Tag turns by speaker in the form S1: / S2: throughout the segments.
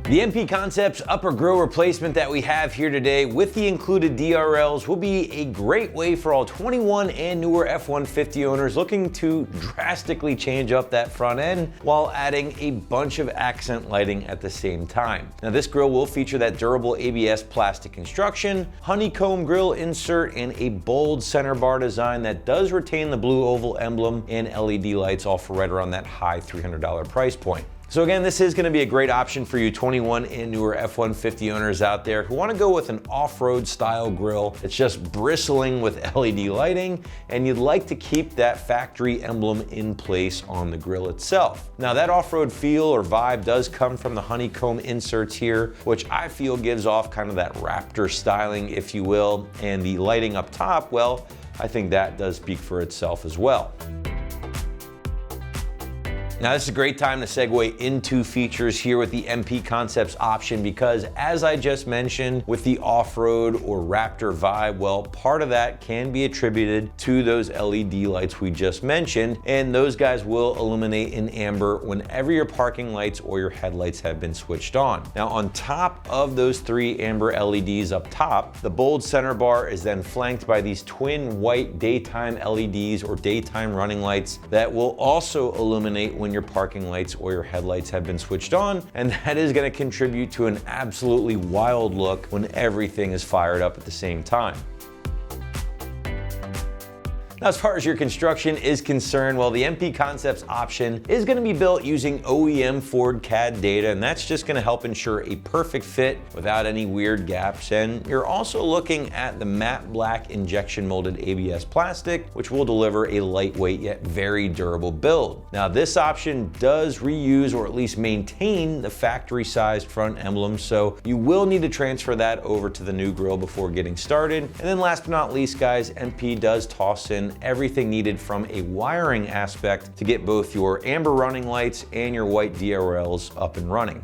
S1: The MP Concepts upper grille replacement that we have here today with the included DRLs will be a great way for all 21 and newer F-150 owners looking to drastically change up that front end while adding a bunch of accent lighting at the same time. Now this grille will feature that durable ABS plastic construction, honeycomb grille insert, and a bold center bar design that does retain the blue oval emblem and LED lights, all for right around that high $300 price point. So again, this is going to be a great option for you 21 and newer F-150 owners out there who want to go with an off-road style grille. It's just bristling with LED lighting, and you'd like to keep that factory emblem in place on the grille itself. Now that off-road feel or vibe does come from the honeycomb inserts here, which I feel gives off kind of that Raptor styling, if you will, and the lighting up top, well, I think that does speak for itself as well. Now this is a great time to segue into features here with the MP Concepts option, because as I just mentioned with the off-road or Raptor vibe, well, part of that can be attributed to those LED lights we just mentioned, and those guys will illuminate in amber whenever your parking lights or your headlights have been switched on. Now on top of those 3 amber LEDs up top, the bold center bar is then flanked by these twin white daytime LEDs or daytime running lights that will also illuminate when your parking lights or your headlights have been switched on, and that is going to contribute to an absolutely wild look when everything is fired up at the same time. Now, as far as your construction is concerned, well, the MP Concepts option is going to be built using OEM Ford CAD data, and that's just going to help ensure a perfect fit without any weird gaps. And you're also looking at the matte black injection molded ABS plastic, which will deliver a lightweight yet very durable build. Now, this option does reuse or at least maintain the factory sized front emblem, so you will need to transfer that over to the new grille before getting started. And then last but not least, guys, MP does toss in everything needed from a wiring aspect to get both your amber running lights and your white DRLs up and running.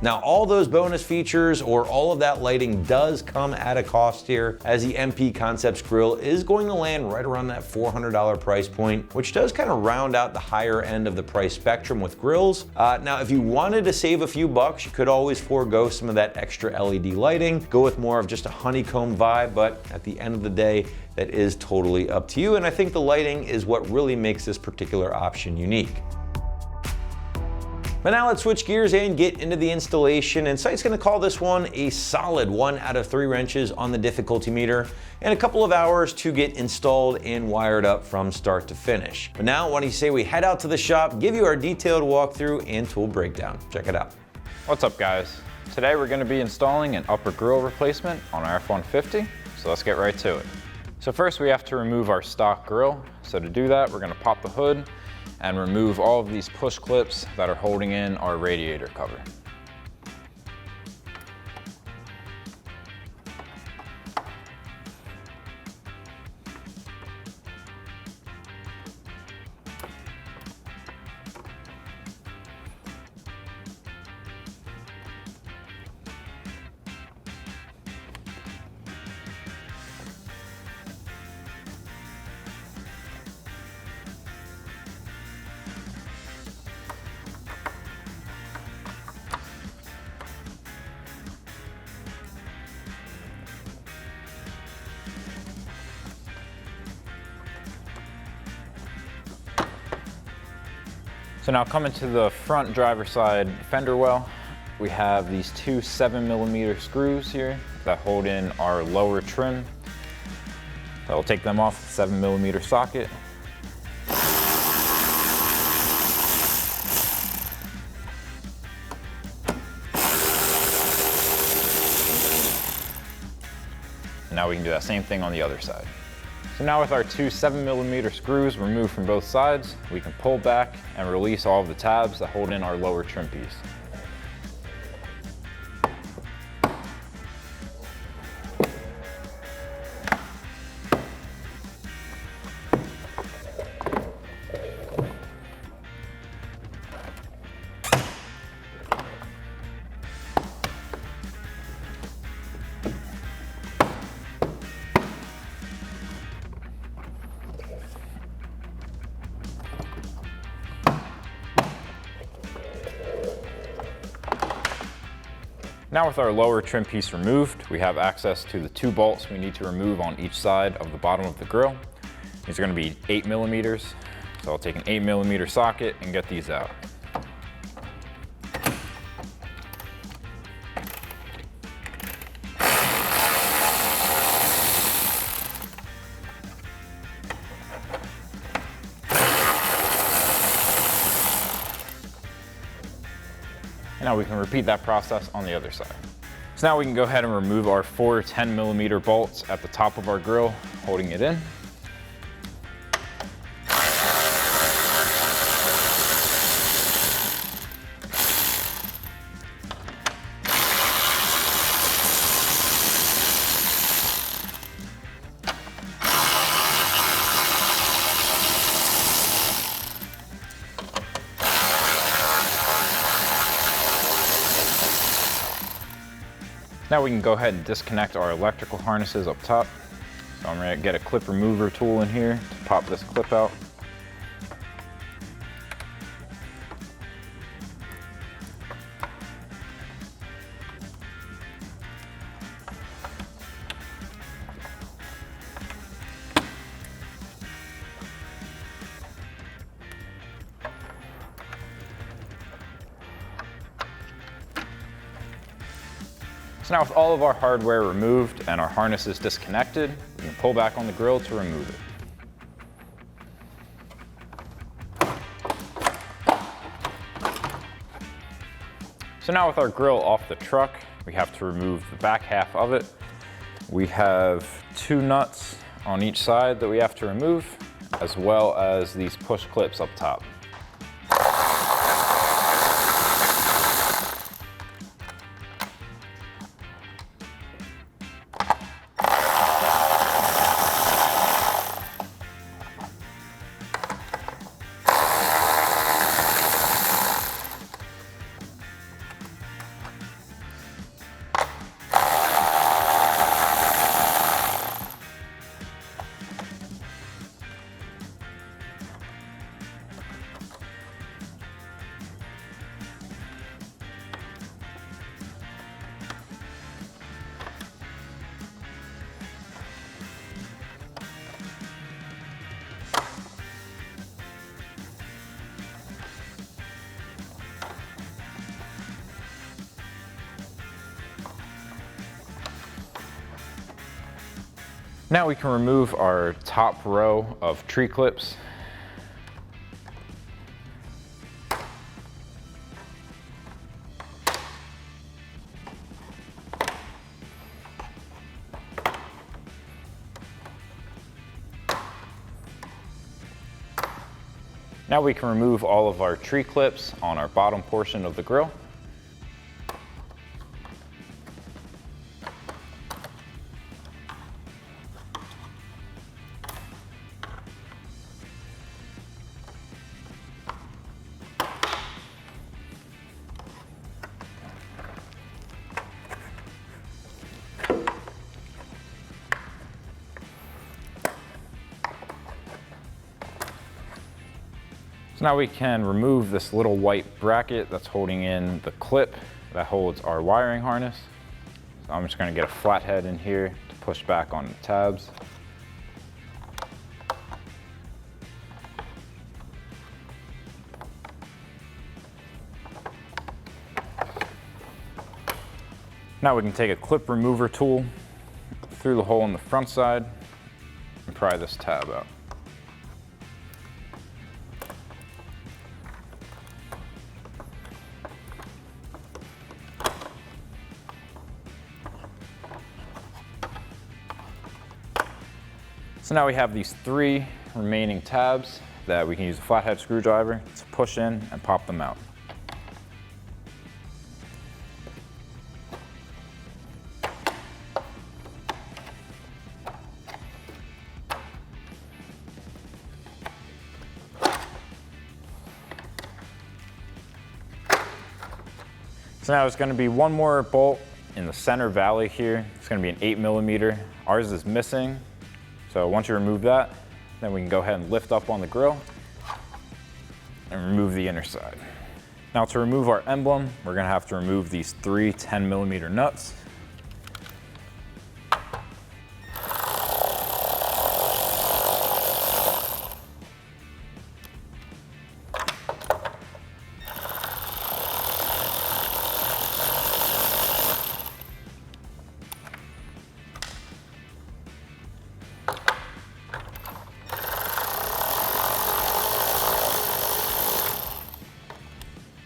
S1: Now, all those bonus features or all of that lighting does come at a cost here, as the MP Concepts grille is going to land right around that $400 price point, which does kind of round out the higher end of the price spectrum with grills. Now, if you wanted to save a few bucks, you could always forego some of that extra LED lighting, go with more of just a honeycomb vibe, but at the end of the day, that is totally up to you. And I think the lighting is what really makes this particular option unique. But now let's switch gears and get into the installation, and site's gonna call this one a solid 1 out of 3 wrenches on the difficulty meter and a couple of hours to get installed and wired up from start to finish. But now, why don't you say we head out to the shop, give you our detailed walkthrough and tool breakdown. Check it out.
S2: What's up, guys? Today we're gonna be installing an upper grille replacement on our F-150, so let's get right to it. So first we have to remove our stock grille. So to do that, we're gonna pop the hood and remove all of these push clips that are holding in our radiator cover. So now coming to the front driver's side fender well, we have these 2 7mm screws here that hold in our lower trim. So I'll take them off the 7mm socket. And now we can do that same thing on the other side. So now with our 2 7mm screws removed from both sides, we can pull back and release all of the tabs that hold in our lower trim piece. Now with our lower trim piece removed, we have access to the 2 bolts we need to remove on each side of the bottom of the grill. These are going to be 8 millimeters. So I'll take an 8 millimeter socket and get these out. Now we can repeat that process on the other side. So now we can go ahead and remove our 4 10 millimeter bolts at the top of our grill, holding it in. Now we can go ahead and disconnect our electrical harnesses up top. So I'm going to get a clip remover tool in here to pop this clip out. So now with all of our hardware removed and our harnesses disconnected, we can pull back on the grill to remove it. So now with our grill off the truck, we have to remove the back half of it. We have 2 nuts on each side that we have to remove, as well as these push clips up top. Now we can remove our top row of tree clips. Now we can remove all of our tree clips on our bottom portion of the grill. So now we can remove this little white bracket that's holding in the clip that holds our wiring harness. So I'm just going to get a flathead in here to push back on the tabs. Now we can take a clip remover tool through the hole in the front side and pry this tab out. So now we have these 3 remaining tabs that we can use a flathead screwdriver to push in and pop them out. So now it's going to be one more bolt in the center valley here. It's going to be an 8 millimeter. Ours is missing. So once you remove that, then we can go ahead and lift up on the grill and remove the inner side. Now to remove our emblem, we're gonna have to remove these 3 10mm nuts.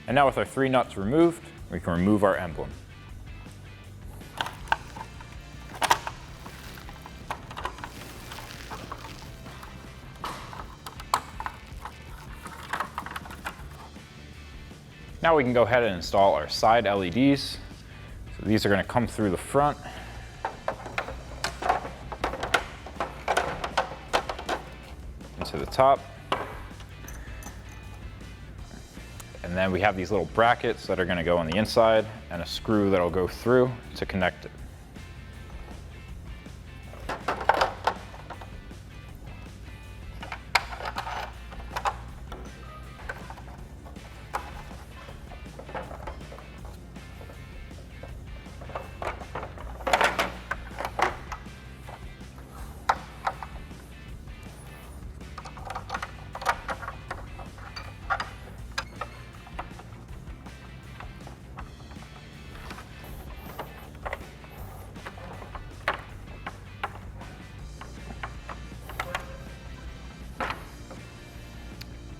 S2: And now with our 3 nuts removed, we can remove our emblem. Now we can go ahead and install our side LEDs. So these are going to come through the front. Into the top. And then we have these little brackets that are going to go on the inside and a screw that'll go through to connect it.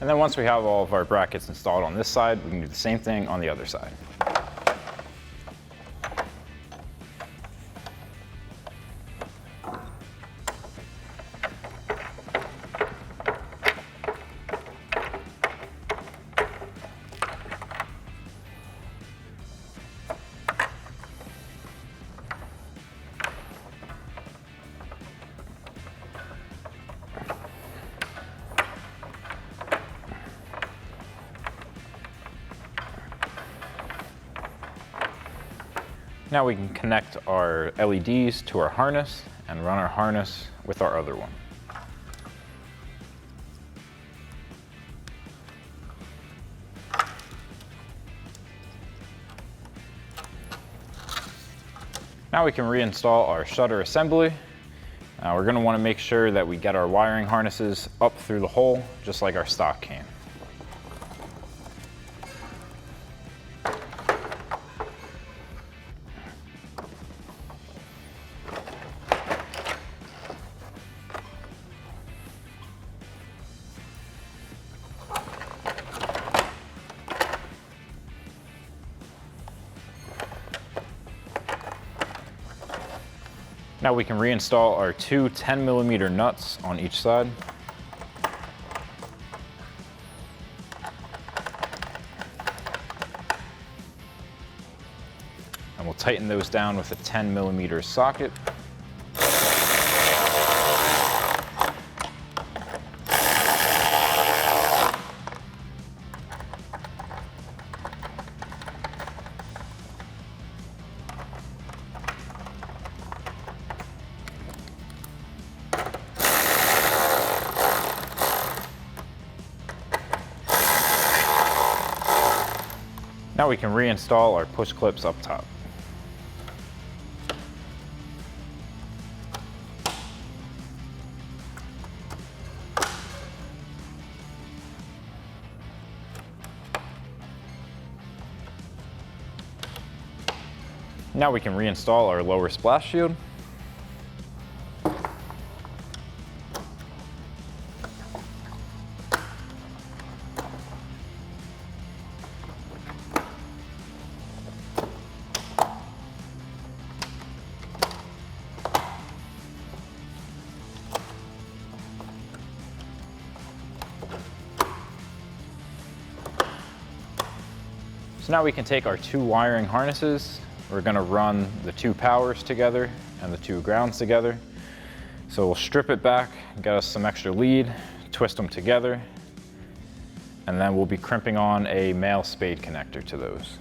S2: And then once we have all of our brackets installed on this side, we can do the same thing on the other side. Now we can connect our LEDs to our harness and run our harness with our other one. Now we can reinstall our shutter assembly. We're going to want to make sure that we get our wiring harnesses up through the hole, just like our stock can. Now we can reinstall our 2 10mm nuts on each side. And we'll tighten those down with a 10mm socket. Now we can reinstall our push clips up top. Now we can reinstall our lower splash shield. So now we can take our 2 wiring harnesses. We're going to run the 2 powers together and the 2 grounds together. So we'll strip it back, get us some extra lead, twist them together, and then we'll be crimping on a male spade connector to those.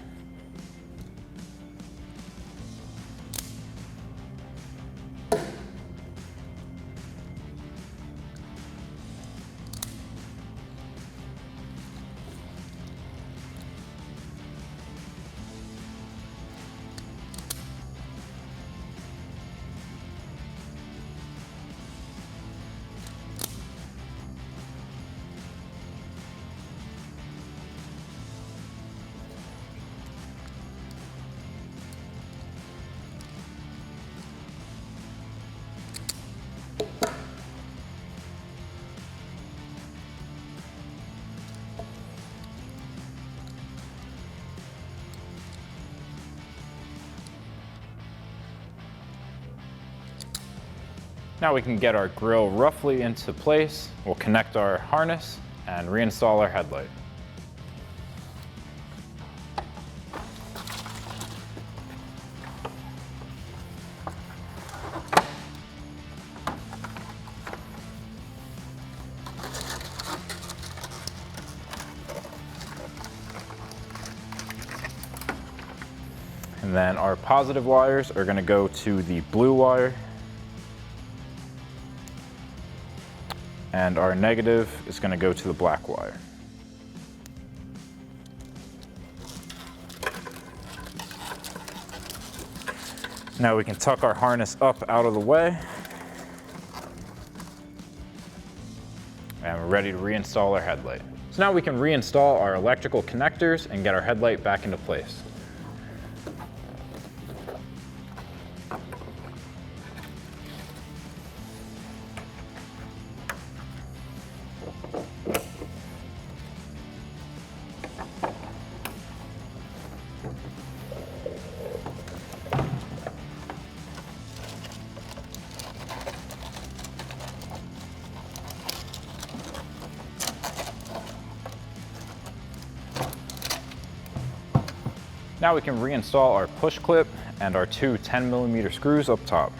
S2: Now we can get our grill roughly into place. We'll connect our harness and reinstall our headlight. And then our positive wires are going to go to the blue wire, and our negative is going to go to the black wire. Now we can tuck our harness up out of the way, and we're ready to reinstall our headlight. So now we can reinstall our electrical connectors and get our headlight back into place. Now we can reinstall our push clip and our two 10mm screws up top.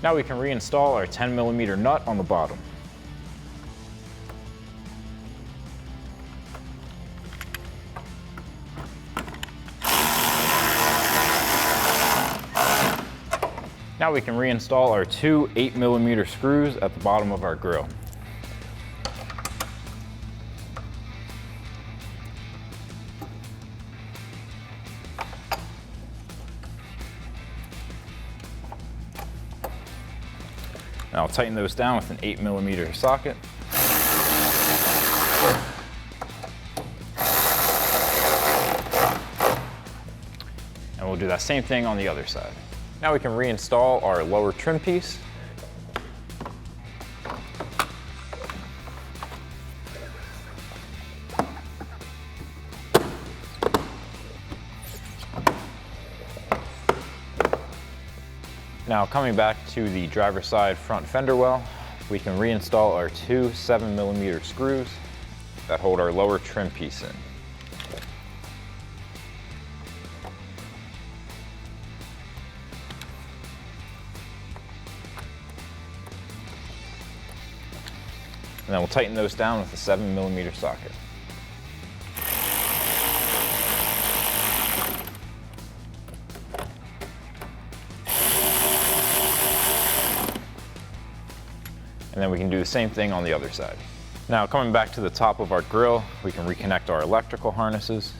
S2: Now we can reinstall our 10mm nut on the bottom. Now we can reinstall our two 8mm screws at the bottom of our grill. Now I'll tighten those down with an 8mm socket. And we'll do that same thing on the other side. Now we can reinstall our lower trim piece. Now coming back to the driver's side front fender well, we can reinstall our two 7mm screws that hold our lower trim piece in. And then we'll tighten those down with a 7mm socket. And then we can do the same thing on the other side. Now coming back to the top of our grill, we can reconnect our electrical harnesses.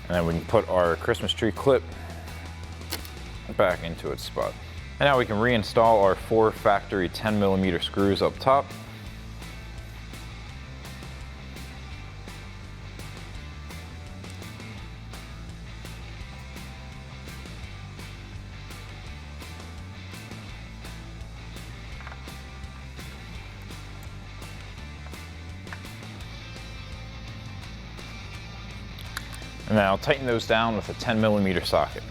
S2: And then we can put our Christmas tree clip back into its spot. And now we can reinstall our four factory 10mm screws up top. And then I'll tighten those down with a 10mm socket.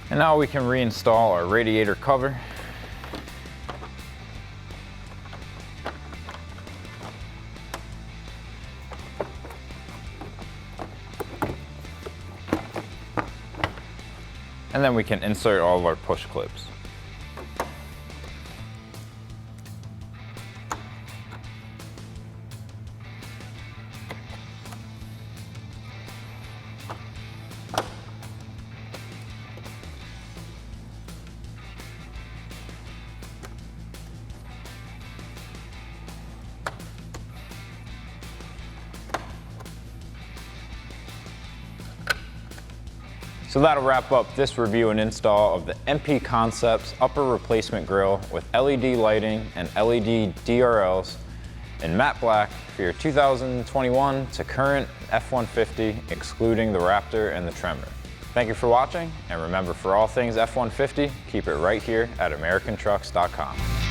S2: And now we can reinstall our radiator cover. And then we can insert all of our push clips. So that'll wrap up this review and install of the MP Concepts upper replacement grill with LED lighting and LED DRLs in matte black for your 2021 to current F-150, excluding the Raptor and the Tremor. Thank you for watching, and remember, for all things F-150, keep it right here at AmericanTrucks.com.